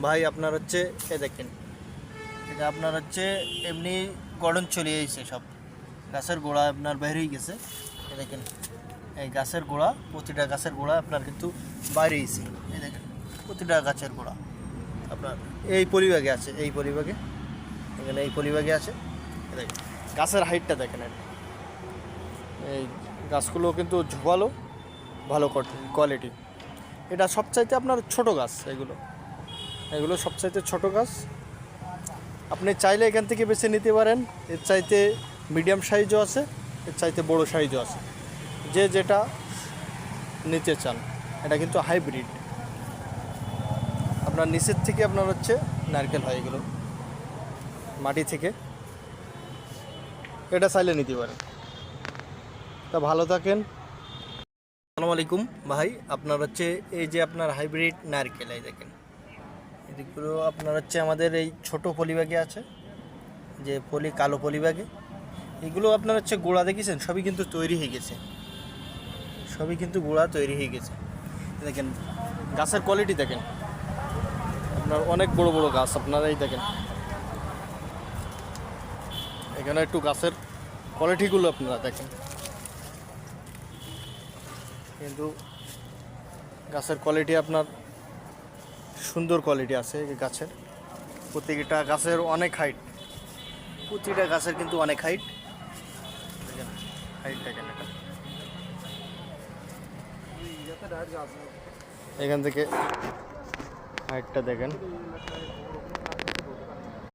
ভাই আপনার হচ্ছে এ দেখেন, এটা আপনার হচ্ছে এমনি গড়ন চলে এসেছে, সব গাছের গোড়া আপনার বেরিয়ে গেছে। এ দেখেন, এই গাছের গোড়া, প্রতিটা গাছের গোড়া আপনার কিন্তু বাইরে এসেছে। এই দেখেন, প্রতিটা গাছের গোড়া আপনার এই পরিবাগে আছে, এই পরিবাগে, এখানে এই পরিবাগে আছে। এ দেখেন গাছের হাইটটা দেখেন, এই গাছগুলো কিন্তু ঝোপালো, ভালো কোয়ালিটি। এটা সবচাইতে আপনার ছোট গাছ, এগুলো এগুলো সবচাইতে ছোট গাছ। আপনি চাইলে এখান থেকে বেছে নিতে পারেন। এর চাইতে মিডিয়াম সাইজও আছে, এর চাইতে বড় সাইজও আছে, যে যেটা নিতে চান। এটা কিন্তু হাইব্রিড, আপনার নিচের থেকে আপনার হচ্ছে নারকেল হয়, এগুলো মাটি থেকে। এটা চাইলে নিতে পারেন। তা ভালো থাকেন। আসসালামু আলাইকুম ভাই, আপনার হচ্ছে এই যে আপনার হাইব্রিড নারকেল, এই দেখেন এদিকগুলো আপনার হচ্ছে আমাদের এই ছোট পলিব্যাগে আছে, যে কালো পলিব্যাগে। এগুলো আপনার হচ্ছে গোড়া দেখেছেন, সবই কিন্তু তৈরি হয়ে গেছে, সবই কিন্তু গোড়া তৈরি হয়ে গেছে। দেখেন গাছের কোয়ালিটি দেখেন, আপনার অনেক বড় বড় গাছ। আপনারা এই দেখেন, এখানে একটু গাছের কোয়ালিটিগুলো আপনারা দেখেন, কিন্তু গাছের কোয়ালিটি আপনার সুন্দর কোয়ালিটি আছে। এই গাছের প্রত্যেকটা গাছের অনেক হাইট, প্রতিটা গাছের কিন্তু অনেক হাইট। দেখেন হাইট দেখেন, এটা এখান থেকে হাইটটা দেখেন।